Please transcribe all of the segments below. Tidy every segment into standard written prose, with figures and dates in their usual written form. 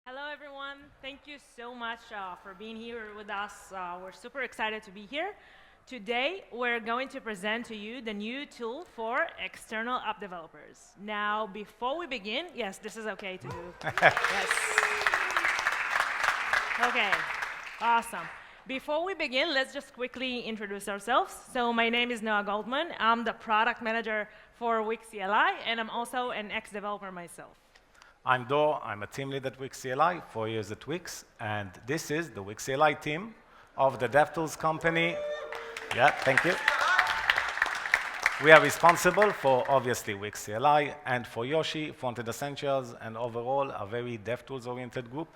Hello, everyone. Thank you so much for being here with us. We're super excited to be here. Today, we're going to present to you the new tool for external app developers. Now, before we begin, yes, this is okay to do. Yes. Okay, awesome. Before we begin, let's just quickly introduce ourselves. So my name is Noa Goldman. I'm the product manager for Wix CLI, and I'm also an ex-developer myself. I'm Dor, I'm a team lead at Wix CLI, 4 years at Wix, and this is the Wix CLI team of the DevTools company. Yeah, thank you. We are responsible for, obviously, Wix CLI, and for Yoshi, Front-End Essentials, and overall, a very DevTools-oriented group.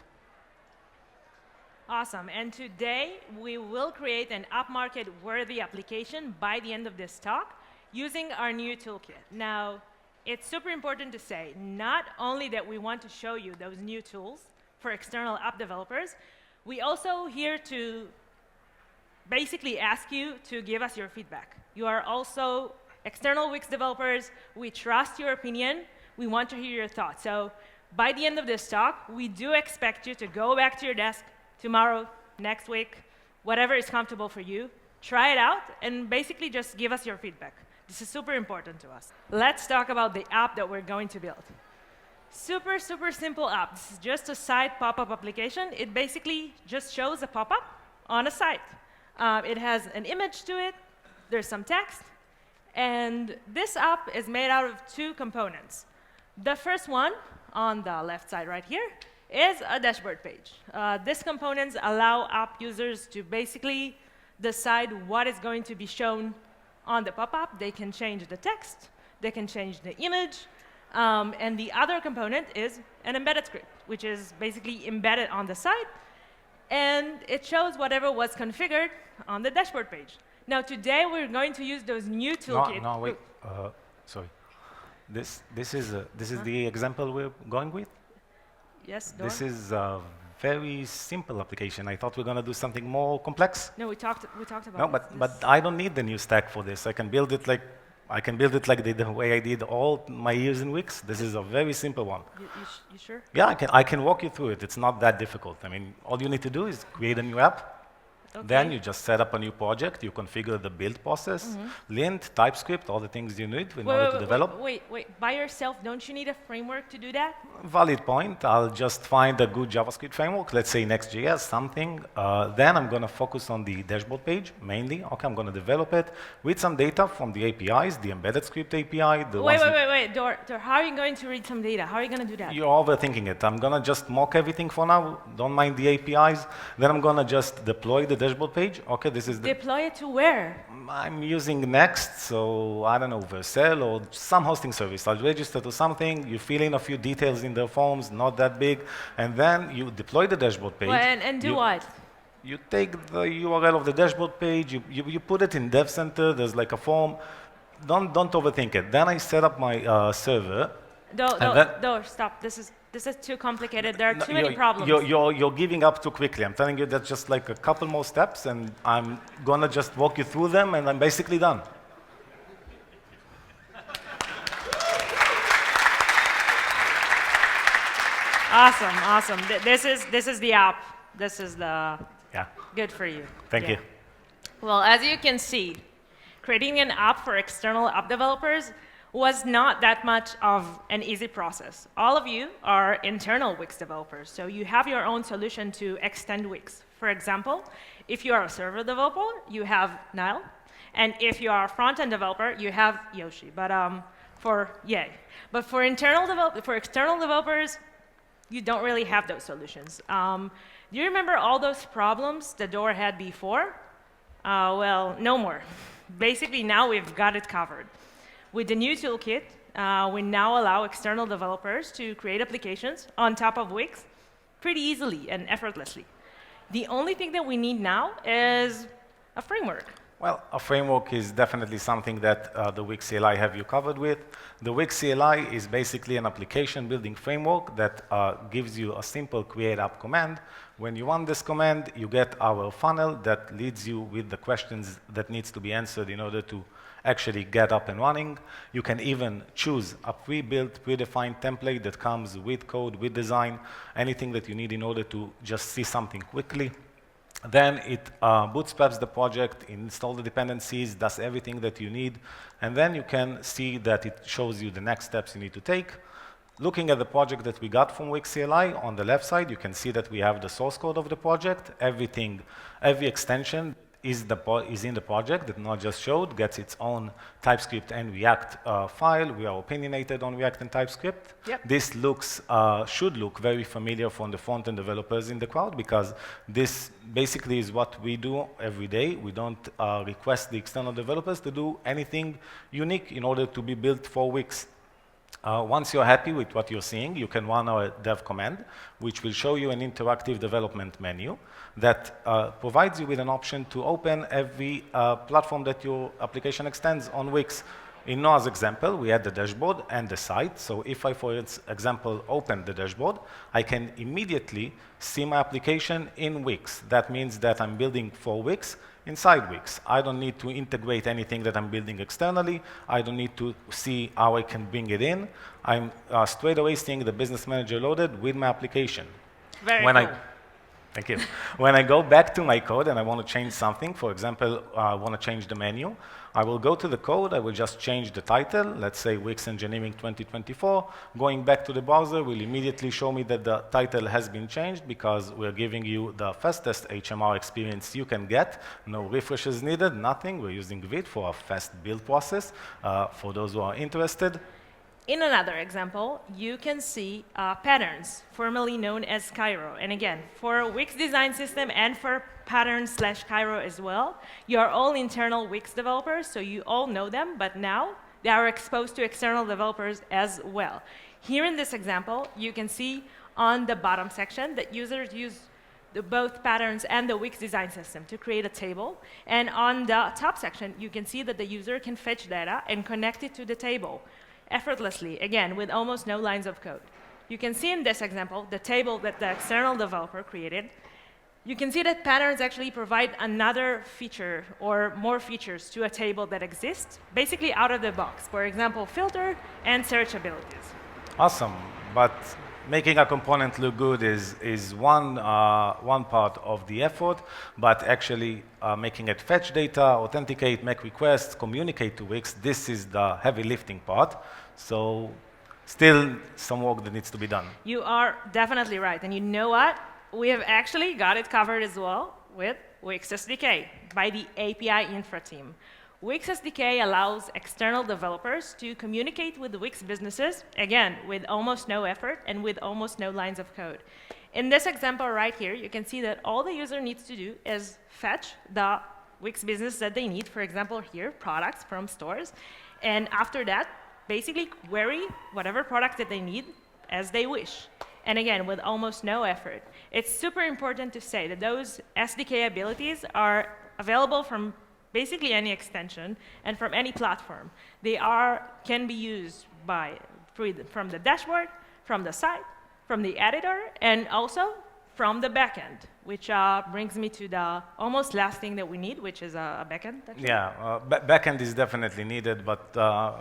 Awesome, and today, we will create an upmarket-worthy application by the end of this talk using our new toolkit. Now, it's super important to say, not only that we want to show you those new tools for external app developers, we also here to basically ask you to give us your feedback. You are also external Wix developers. We trust your opinion. We want to hear your thoughts. So by the end of this talk, we do expect you to go back to your desk tomorrow, next week, whatever is comfortable for you, try it out, and basically just give us your feedback. This is super important to us. Let's talk about the app that we're going to build. Super, super simple app. This is just a site pop-up application. It basically just shows a pop-up on a site. It has an image to it. There's some text. And this app is made out of two components. The first one, on the left side right here, is a dashboard page. These components allow app users to basically decide what is going to be shown on the pop-up. They can change the text, they can change the image, and the other component is an embedded script, which is basically embedded on the site, and it shows whatever was configured on the dashboard page. Now, today, we're going to use those new toolkit. No, wait, sorry. This is the example we're going with? Yes, Dor? This is very simple application. I thought we were going to do something more complex. No, we talked about No, but I don't need the new stack for this. I can build it like the way I did all my years in Wix. This is a very simple one. You sure? Yeah, I can walk you through it. It's not that difficult. I mean, all you need to do is create a new app. Okay. Then you just set up a new project. You configure the build process, lint, TypeScript, all the things you need in order to develop. Wait. By yourself, don't you need a framework to do that? Valid point. I'll just find a good JavaScript framework, let's say Next.js, something. Then I'm going to focus on the dashboard page, mainly. OK, I'm going to develop it with some data from the APIs, the embedded script API. Wait, Dor, how are you going to read some data? How are you going to do that? You're overthinking it. I'm going to just mock everything for now. Don't mind the APIs. Then I'm going to just deploy the dashboard page. OK, this is Deploy it to where? I'm using Next, so I don't know, Vercel or some hosting service. I'll register to something, you fill in a few details in the forms, not that big, and then you deploy the dashboard page. Well, and do what? You take the URL of the dashboard page, you put it in Dev Center, there's like a form. Don't overthink it. Then I set up my server. Dor, stop. This is too complicated. There are too many problems. You're giving up too quickly. I'm telling you that's just like a couple more steps, and I'm going to just walk you through them, and I'm basically done. Awesome. This is the app. This is the good for you. Thank you. Well, as you can see, creating an app for external app developers was not that much of an easy process. All of you are internal Wix developers, so you have your own solution to extend Wix. For example, if you are a server developer, you have Nile, and if you are a front-end developer, you have Yoshi. But for external developers, you don't really have those solutions. Do you remember all those problems that Dor had before? Well, no more. Basically, now we've got it covered. With the new toolkit, we now allow external developers to create applications on top of Wix pretty easily and effortlessly. The only thing that we need now is a framework. Well, a framework is definitely something that the Wix CLI have you covered with. The Wix CLI is basically an application building framework that gives you a simple create app command. When you run this command, you get our funnel that leads you with the questions that needs to be answered in order to actually get up and running. You can even choose a pre-built, predefined template that comes with code, with design, anything that you need in order to just see something quickly. Then it bootstraps the project, installs the dependencies, does everything that you need, and then you can see that it shows you the next steps you need to take. Looking at the project that we got from Wix CLI, on the left side, you can see that we have the source code of the project. Every extension is in the project that Noa just showed, gets its own TypeScript and React file. We are opinionated on React and TypeScript. Yep. This should look very familiar from the front-end developers in the crowd, because this basically is what we do every day. We don't request the external developers to do anything unique in order to be built for Wix. Once you're happy with what you're seeing, you can run our dev command, which will show you an interactive development menu that provides you with an option to open every platform that your application extends on Wix. In Noah's example, we had the dashboard and the site. So if I, for example, open the dashboard, I can immediately see my application in Wix. That means that I'm building for Wix inside Wix. I don't need to integrate anything that I'm building externally. I don't need to see how I can bring it in. I'm straight away seeing the business manager loaded with my application. Very cool. Thank you. When I go back to my code and I want to change something, for example, I want to change the menu, I will go to the code, I will just change the title, let's say Wix Engineering 2024. Going back to the browser will immediately show me that the title has been changed, because we're giving you the fastest HMR experience you can get. No refreshes needed, nothing. We're using Git for a fast build process, for those who are interested. In another example, you can see patterns, formerly known as Cairo. And again, for Wix design system and for patterns/Cairo as well, you are all internal Wix developers, so you all know them, but now they are exposed to external developers as well. Here in this example, you can see on the bottom section that users use both patterns and the Wix design system to create a table. And on the top section, you can see that the user can fetch data and connect it to the table effortlessly, again, with almost no lines of code. You can see in this example the table that the external developer created. You can see that patterns actually provide another feature or more features to a table that exists, basically out of the box. For example, filter and search abilities. Awesome, but making a component look good is one part of the effort, but actually making it fetch data, authenticate, make requests, communicate to Wix, this is the heavy lifting part. So still some work that needs to be done. You are definitely right. And you know what? We have actually got it covered as well with Wix SDK by the API infra team. Wix SDK allows external developers to communicate with the Wix businesses, again, with almost no effort and with almost no lines of code. In this example right here, you can see that all the user needs to do is fetch the Wix business that they need, for example here, products from stores, and after that, basically query whatever product that they need as they wish. And again, with almost no effort. It's super important to say that those SDK abilities are available from basically any extension and from any platform. They can be used from the dashboard, from the site, from the editor, and also from the backend, which brings me to the almost last thing that we need, which is a backend. Actually. Yeah, backend is definitely needed, but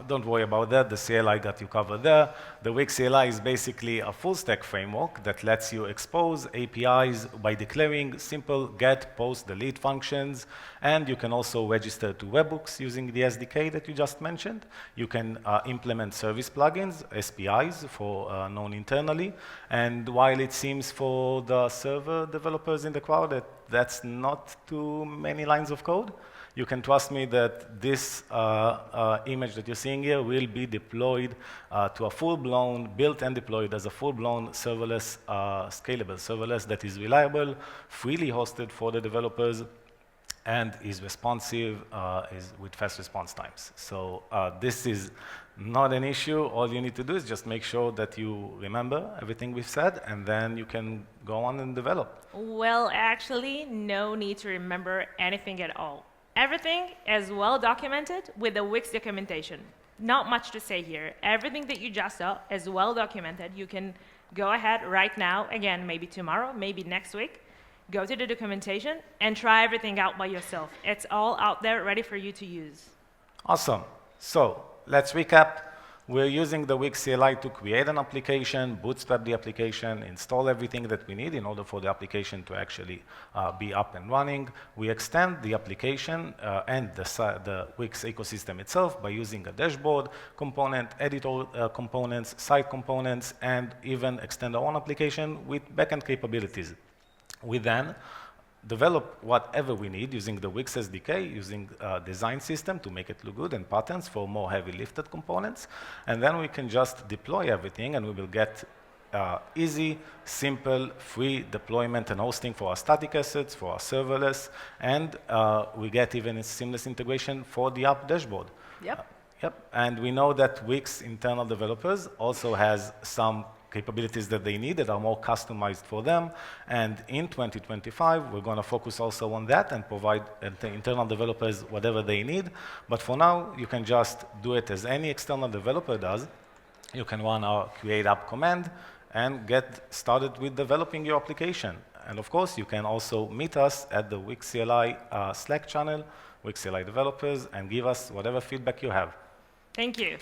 don't worry about that. The CLI got you covered there. The Wix CLI is basically a full-stack framework that lets you expose APIs by declaring simple get, post, delete functions, and you can also register to webhooks using the SDK that you just mentioned. You can implement service plugins, SPIs, known internally, and while it seems for the server developers in the crowd that that's not too many lines of code, you can trust me that this image that you're seeing here will be deployed to a full-blown, built and deployed as a full-blown serverless, scalable serverless that is reliable, freely hosted for the developers, and is responsive with fast response times. So this is not an issue. All you need to do is just make sure that you remember everything we've said, and then you can go on and develop. Well, actually, no need to remember anything at all. Everything is well documented with the Wix documentation. Not much to say here. Everything that you just saw is well documented. You can go ahead right now, again, maybe tomorrow, maybe next week, go to the documentation and try everything out by yourself. It's all out there ready for you to use. Awesome. So let's recap. We're using the Wix CLI to create an application, bootstrap the application, install everything that we need in order for the application to actually be up and running. We extend the application and the Wix ecosystem itself by using a dashboard component, editor components, site components, and even extend our own application with backend capabilities. We then develop whatever we need using the Wix SDK, using a design system to make it look good, and patterns for more heavy lifted components. And then we can just deploy everything, and we will get easy, simple, free deployment and hosting for our static assets, for our serverless, and we get even a seamless integration for the app dashboard. Yep. Yep. And we know that Wix internal developers also has some capabilities that they need that are more customized for them. And in 2025, we're going to focus also on that and provide the internal developers whatever they need. But for now, you can just do it as any external developer does. You can run our create app command and get started with developing your application. And of course, you can also meet us at the Wix CLI Slack channel, Wix CLI developers, and give us whatever feedback you have. Thank you.